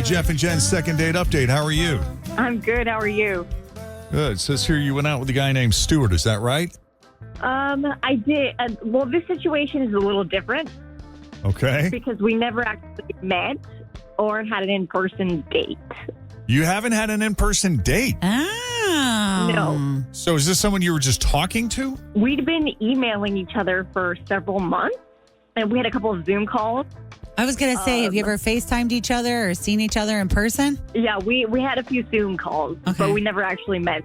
to Jeff and Jen's second date update. How are you? I'm good. How are you? Good. It says here you went out with a guy named Stuart. Is that right? I did. Well, this situation is a little different Okay. because we never actually met or had an in-person date. You haven't had an in-person date. Oh. No. So is this someone you were just talking to? We'd been emailing each other for several months, and we had a couple of Zoom calls. I was going to say, have you ever FaceTimed each other or seen each other in person? Yeah, we had a few Zoom calls, Okay. but we never actually met.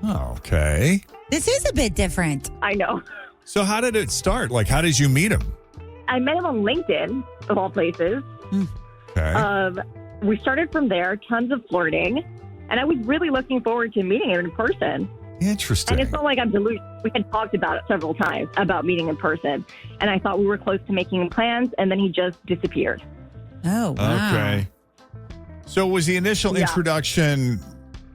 Oh, okay. This is a bit different. I know. So how did it start? Like, how did you meet him? I met him on LinkedIn, of all places. Okay. We started from there, tons of flirting, and I was really looking forward to meeting him in person. Interesting. And it's not like I'm delusional. We had talked about it several times, about meeting in person. And I thought we were close to making plans, and then he just disappeared. Oh, wow. Okay. So was the initial Yeah. introduction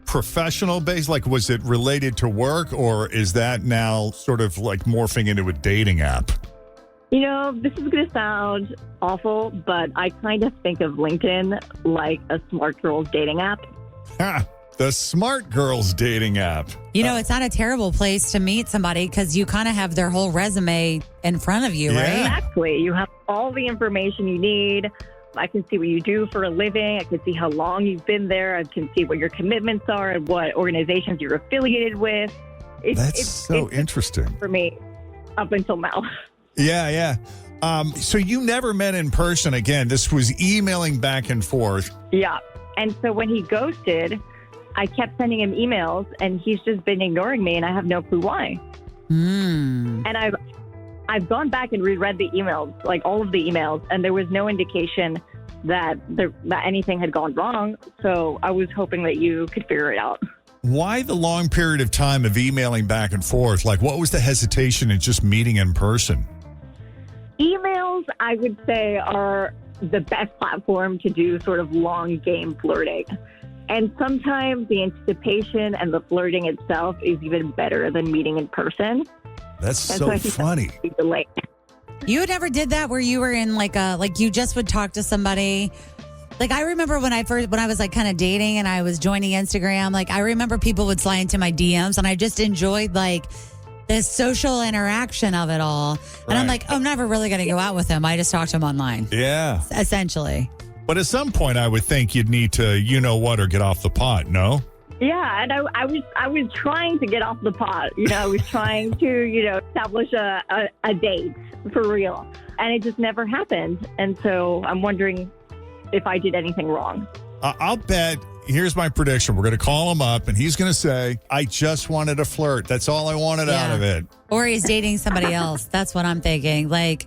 professional based? Like, was it related to work, or is that now sort of like morphing into a dating app? You know, this is going to sound awful, but I kind of think of LinkedIn like a smart girls dating app. Ha! The Smart Girls dating app. You know, it's not a terrible place to meet somebody because you kind of have their whole resume in front of you, Yeah. right? Exactly. You have all the information you need. I can see what you do for a living. I can see how long you've been there. I can see what your commitments are and what organizations you're affiliated with. That's so interesting. For me up until now. Yeah, yeah. So you never met in person again. This was emailing back and forth. Yeah. And so when he ghosted, I kept sending him emails, and he's just been ignoring me, and I have no clue why. Hmm. And I've gone back and reread the emails, like all of the emails, and there was no indication that anything had gone wrong. So I was hoping that you could figure it out. Why the long period of time of emailing back and forth? Like, what was the hesitation in just meeting in person? Emails, I would say, are the best platform to do sort of long game flirting. And sometimes the anticipation and the flirting itself is even better than meeting in person. That's And so I think funny. that's the delay. You never did that where you were in like you just would talk to somebody. Like I remember when I was like kind of dating and I was joining Instagram, like I remember people would slide into my DMs and I just enjoyed like the social interaction of it all. And I'm Right. like, I'm never really going to go out with him. I just talked to him online, Yeah. essentially. But at some point, I would think you'd need to, you know what, or get off the pot, no? Yeah, and I was trying to get off the pot. You know, I was trying to, establish a date for real. And it just never happened. And so I'm wondering if I did anything wrong. I'll bet, here's my prediction. We're going to call him up, and he's going to say, I just wanted to flirt. That's all I wanted out of it. Or he's dating somebody else. That's what I'm thinking. Like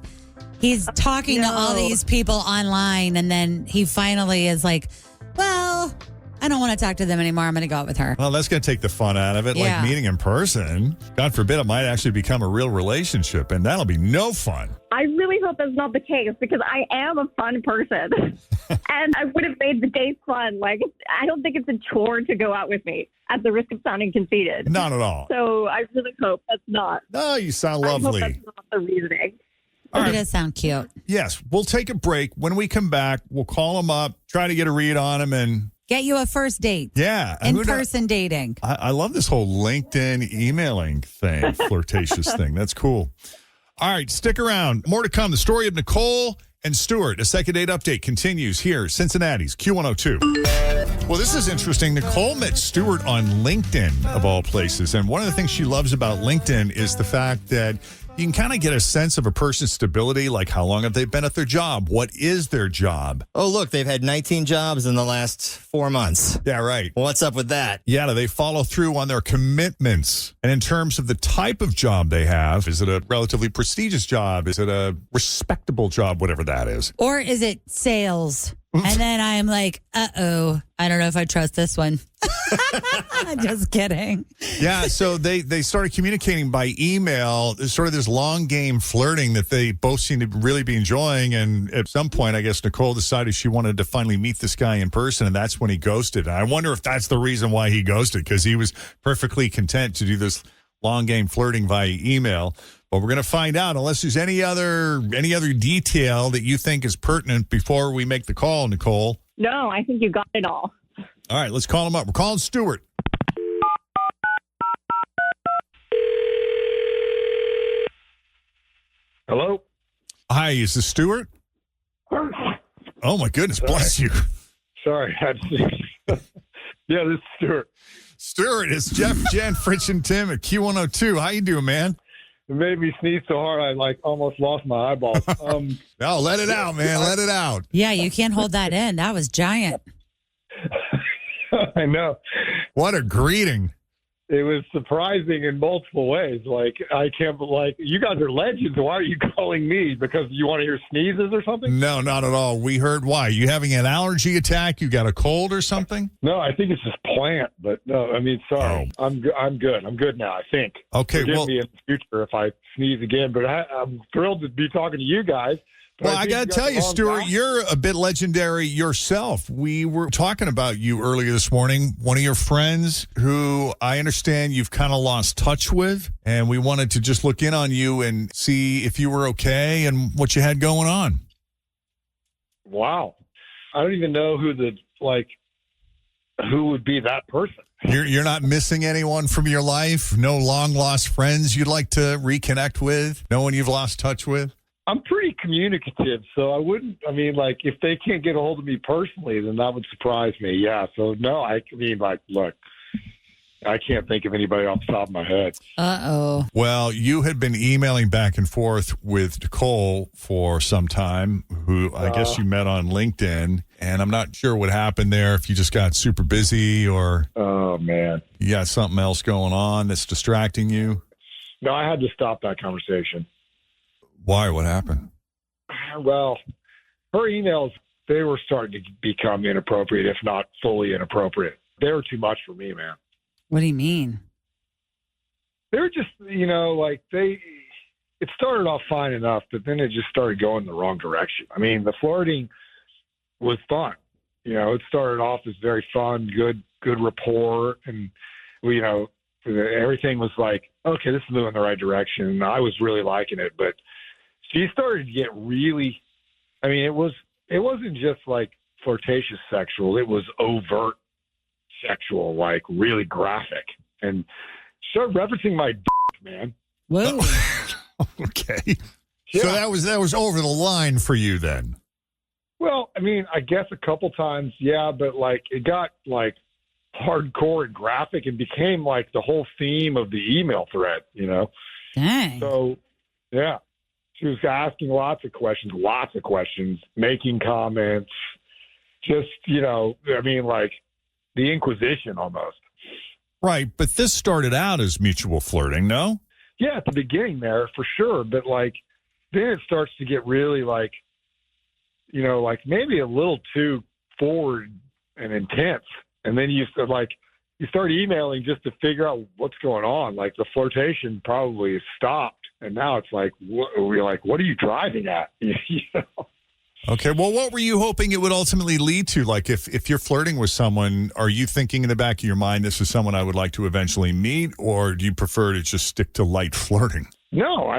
he's talking to all these people online and then he finally is like, well, I don't want to talk to them anymore. I'm going to go out with her. Well, that's going to take the fun out of it. Yeah. Like meeting in person. God forbid it might actually become a real relationship, and that'll be no fun. I really hope that's not the case because I am a fun person and I would have made the date fun. Like, I don't think it's a chore to go out with me at the risk of sounding conceited. Not at all. So I really hope that's not. No, you sound I hope lovely. that's not the reasoning. All He right. does sound cute. Yes, we'll take a break. When we come back, we'll call him up, try to get a read on him, and Get you a first date. yeah. and who knows- In-person dating. I love this whole LinkedIn emailing thing, flirtatious thing. That's cool. All right, stick around. More to come. The story of Nicole and Stuart. A second date update continues here, Cincinnati's Q102. Well, this is interesting. Nicole met Stuart on LinkedIn, of all places. And one of the things she loves about LinkedIn is the fact that you can kind of get a sense of a person's stability, like how long have they been at their job? What is their job? Oh, look, they've had 19 jobs in the last 4 months. Yeah, right. What's up with that? Yeah, do they follow through on their commitments? And in terms of the type of job they have, is it a relatively prestigious job? Is it a respectable job, whatever that is? Or is it sales? And then I'm like, uh-oh, I don't know if I trust this one. Just kidding. Yeah, so they started communicating by email. There's sort of this long game flirting that they both seem to really be enjoying. And at some point, I guess Nicole decided she wanted to finally meet this guy in person, and that's when he ghosted. And I wonder if that's the reason why he ghosted, because he was perfectly content to do this long game flirting via email. But we're going to find out, unless there's any other detail that you think is pertinent before we make the call, Nicole. No, I think you got it all. All right, let's call him up. We're calling Stuart. Hello? Hi, is this Stuart? Oh, my goodness. Bless you. Sorry. Yeah, this is Stuart. Stuart, it's Jeff, Jen, Fritch, and Tim at Q102. How you doing, man? It made me sneeze so hard I almost lost my eyeballs. No, let it out, man. Let it out. Yeah, you can't hold that in. That was giant. I know. What a greeting. It was surprising in multiple ways. You guys are legends. Why are you calling me? Because you want to hear sneezes or something? No, not at all. We heard why. You having an allergy attack? You got a cold or something? No, I think it's just plant. But no, I mean, sorry. Oh. I'm good. I'm good now, I think. Okay, Forgive well, me in the future if I sneeze again. But I'm thrilled to be talking to you guys. well, I got to tell you, Stuart, you're a bit legendary yourself. We were talking about you earlier this morning. One of your friends who I understand you've kind of lost touch with, and we wanted to just look in on you and see if you were okay and what you had going on. Wow. I don't even know who would be that person. You're not missing anyone from your life? No long lost friends you'd like to reconnect with? No one you've lost touch with? I'm pretty communicative, so if they can't get a hold of me personally, then that would surprise me. Yeah. So no, look, I can't think of anybody off the top of my head. Uh-oh. Well, you had been emailing back and forth with Nicole for some time, who I guess you met on LinkedIn, and I'm not sure what happened there, if you just got super busy or Oh man. you got something else going on that's distracting you. No, I had to stop that conversation. Why? What happened? Well, her emails, they were starting to become inappropriate, if not fully inappropriate. They were too much for me, man. What do you mean? They were just, it started off fine enough, but then it just started going the wrong direction. I mean, the flirting was fun. It started off as very fun, good rapport. And, everything was like, okay, this is moving in the right direction. And I was really liking it, but she started to get really, it wasn't just like flirtatious sexual. It was overt sexual, like really graphic, and started referencing my dick, man. Whoa. Okay. Yeah. So that was over the line for you then. Well, I guess a couple times, yeah, but it got hardcore and graphic and became the whole theme of the email thread, Dang. So, yeah. She was asking lots of questions, making comments, just, the Inquisition almost. Right, but this started out as mutual flirting, no? Yeah, at the beginning there, for sure. But, then it starts to get really, maybe a little too forward and intense. And then you start emailing just to figure out what's going on. The flirtation probably has stopped. And now it's what are you driving at? Okay, well, what were you hoping it would ultimately lead to? If you're flirting with someone, are you thinking in the back of your mind, this is someone I would like to eventually meet, or do you prefer to just stick to light flirting? No,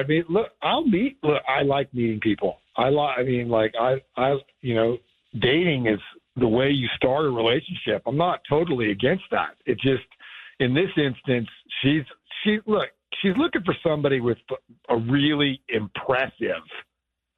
I'll meet. Look, I like meeting people. Dating is the way you start a relationship. I'm not totally against that. It just, in this instance, she's looking for somebody with a really impressive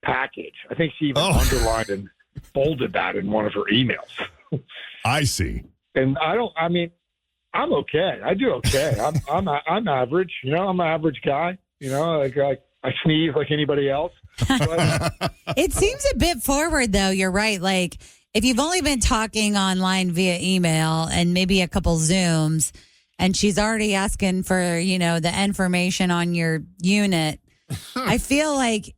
package. I think she even underlined and folded that in one of her emails. I see. And I'm okay. I do okay. I'm average. I'm an average guy. I sneeze like anybody else. But, It seems a bit forward, though. You're right. If you've only been talking online via email and maybe a couple Zooms, and she's already asking for, the information on your unit, I feel like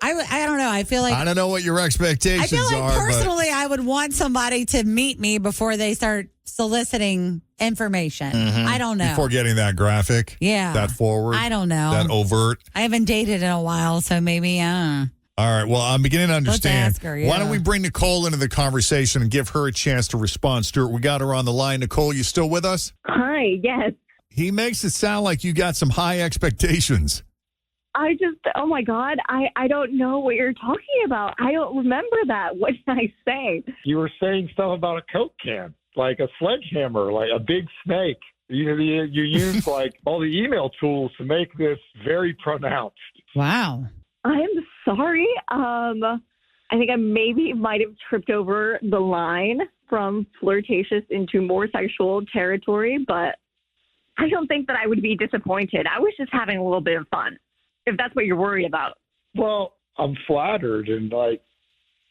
I don't know. I feel like I don't know what your expectations I feel like are. personally, I would want somebody to meet me before they start soliciting information. I don't know. Before getting that graphic, that forward, I don't know, that overt. I haven't dated in a while, so maybe. All right. Well, I'm beginning to understand. Let's ask her, Why don't we bring Nicole into the conversation and give her a chance to respond? Stuart, we got her on the line. Nicole, you still with us? Hi, yes. He makes it sound like you got some high expectations. Oh my God, I don't know what you're talking about. I don't remember that. What did I say? You were saying stuff about a Coke can, like a sledgehammer, like a big snake. You use like all the email tools to make this very pronounced. Wow. I'm sorry. I think I maybe might have tripped over the line from flirtatious into more sexual territory, but I don't think that I would be disappointed. I was just having a little bit of fun, if that's what you're worried about. Well, I'm flattered, and like,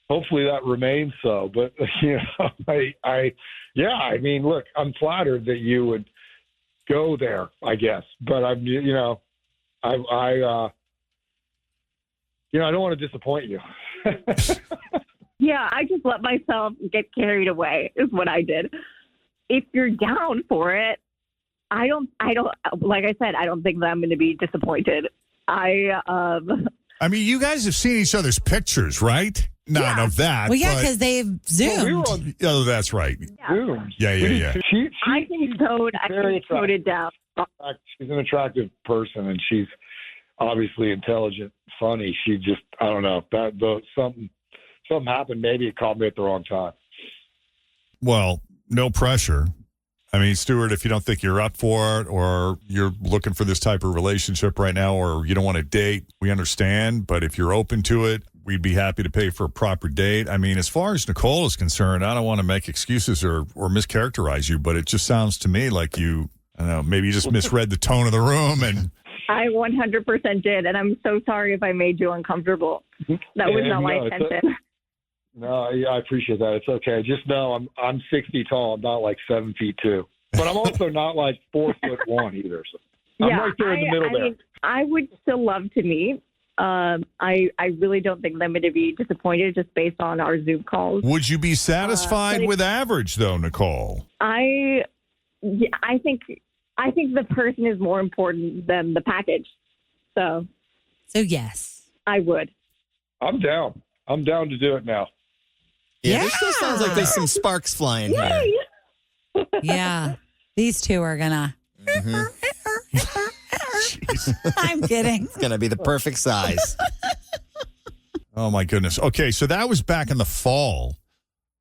hopefully that remains so. But I mean, look, I'm flattered that you would go there, I guess. But I don't want to disappoint you. Yeah, I just let myself get carried away is what I did. If you're down for it, I don't, like I said, I don't think that I'm going to be disappointed. I mean, you guys have seen each other's pictures, right? None of that. Well, yeah, but- because they've zoomed. Oh, that's right. Zoom. Yeah. I can code it down. She's an attractive person, and she's obviously intelligent, funny. She just, I don't know, something happened. Maybe it caught me at the wrong time. Well, no pressure. I mean, Stuart, if you don't think you're up for it, or you're looking for this type of relationship right now, or you don't want to date, we understand. But if you're open to it, we'd be happy to pay for a proper date. I mean, as far as Nicole is concerned, I don't want to make excuses or mischaracterize you, but it just sounds to me like you, I don't know, maybe you just misread the tone of the room. And I 100% did, and I'm so sorry if I made you uncomfortable. That was not my intention. No, yeah, I appreciate that. It's okay. Just know I'm 60 tall. I'm not like 7'2", but I'm also not like 4'1" either. So I'm right there in the middle there. Mean, I would still love to meet. I really don't think I'm going to be disappointed just based on our Zoom calls. would you be satisfied with average, though, Nicole? I think the person is more important than the package. So yes. I would. I'm down. I'm down to do it now. Yeah, this still sounds like there's some sparks flying here. Yeah. These two are going to. I'm kidding. It's going to be the perfect size. Oh, my goodness. Okay, so that was back in the fall.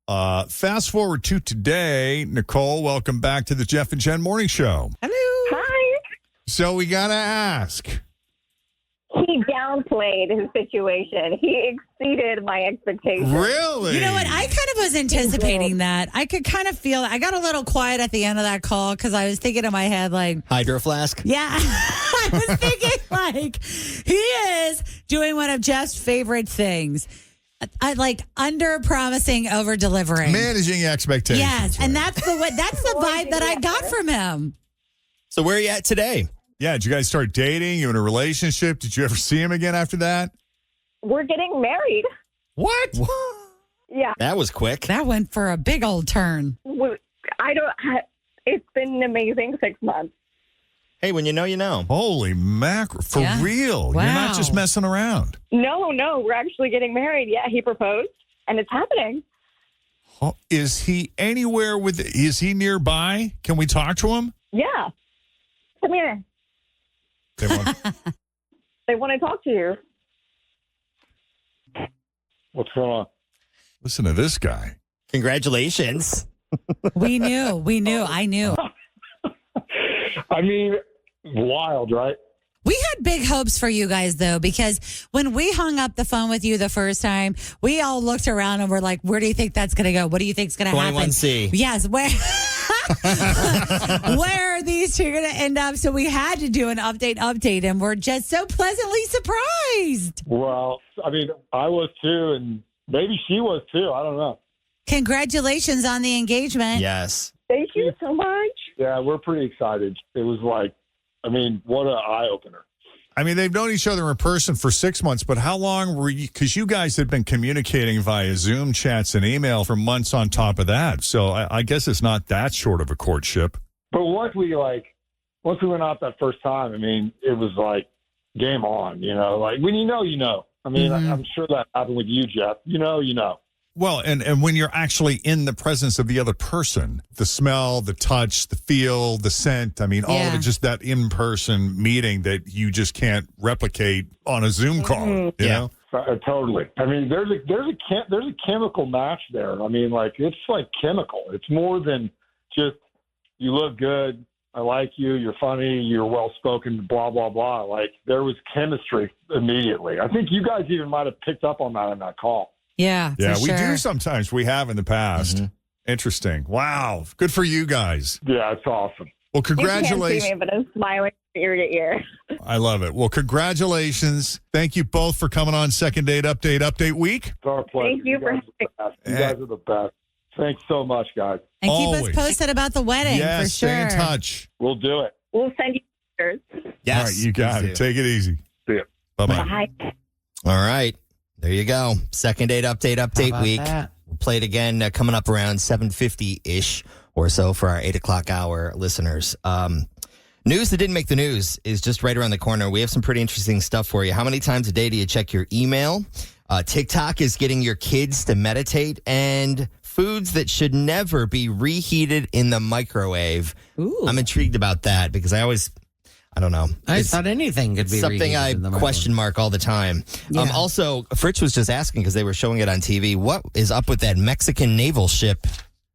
Fast forward to today. Nicole, welcome back to the Jeff and Jen Morning Show. Hello. Hi. So we got to ask. He downplayed his situation. He exceeded my expectations. Really? You know what? I kind of was anticipating that. I could kind of feel it. I got a little quiet at the end of that call because I was thinking in my head, like, Hydro flask? yeah. I was thinking, like, he is doing one of Jeff's favorite things. I like under promising, over delivering. Managing expectations. Yes. And that's the vibe that I got from him. So where are you at today? Yeah, did you guys start dating? You in a relationship? Did you ever see him again after that? We're getting married. What? Yeah. That was quick. That went for a big old turn. It's been an amazing 6 months. Hey, when you know, you know. Holy mackerel. For Yeah. real. Wow. You're not just messing around. No, we're actually getting married. Yeah, he proposed, and it's happening. Oh, is he anywhere is he nearby? Can we talk to him? Yeah. Come here. They want- They want to talk to you. What's going on? Listen to this guy. Congratulations. We knew. I knew. I mean, wild, right? We had big hopes for you guys, though, because when we hung up the phone with you the first time, we all looked around and were like, where do you think that's going to go? What do you think's going to happen? 21C. Yes. Where are these two going to end up? So we had to do an update, and we're just so pleasantly surprised. Well, I mean, I was too, and maybe she was too. I don't know. Congratulations on the engagement. Yes. Thank you so much. Yeah, we're pretty excited. It was like, I mean, what an eye-opener. I mean, they've known each other in person for 6 months, but how long were you? Because you guys had been communicating via Zoom chats and email for months on top of that. So I guess it's not that short of a courtship. But once we went out that first time, I mean, it was like game on, you know, like when you know, you know. I mean, I'm sure that happened with you, Jeff. You know. Well, and when you're actually in the presence of the other person, the smell, the touch, the feel, the scent, I mean, all of it, just that in-person meeting that you just can't replicate on a Zoom call, you know? Totally. I mean, there's a chemical match there. I mean, like, it's like chemical. It's more than just you look good, I like you, you're funny, you're well-spoken, blah, blah, blah. Like, there was chemistry immediately. I think you guys even might have picked up on that call. Yeah, Yeah, for we sure. do sometimes. We have in the past. Interesting. Wow. Good for you guys. Yeah, it's awesome. Well, You can't congratulations. see me, but I'm smiling ear to ear. I love it. Well, congratulations. Thank you both for coming on Second Date Update Week. It's our pleasure. Thank you for guys are the best. You guys are the best. Thanks so much, guys. And keep Always. us posted about the wedding Yes, for sure. stay in touch. We'll do it. We'll send you pictures. Yes. All right, you got please it. do. Take it easy. See ya. Bye-bye. Bye. All right. There you go. Second Date Update Week. We'll play it again coming up around 7:50-ish or so for our 8 o'clock hour listeners. News that didn't make the news is just right around the corner. We have some pretty interesting stuff for you. How many times a day do you check your email? TikTok is getting your kids to meditate, and foods that should never be reheated in the microwave. Ooh. I'm intrigued about that because I don't know. I It's thought anything could be something reheated I in the microwave. question mark all the time. Yeah. Also, Fritz was just asking because they were showing it on TV. What is up with that Mexican naval ship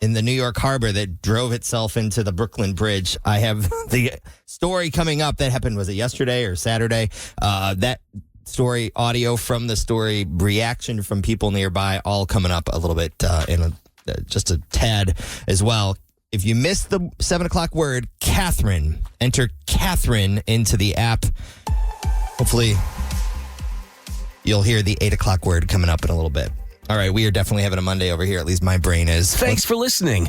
in the New York harbor that drove itself into the Brooklyn Bridge? I have the story coming up. That happened, was it yesterday or Saturday? That story, audio from the story, reaction from people nearby, all coming up a little bit just a tad as well. If you missed the 7 o'clock word, Catherine, enter Catherine into the app. Hopefully, you'll hear the 8 o'clock word coming up in a little bit. All right, we are definitely having a Monday over here. At least my brain is. Thanks for listening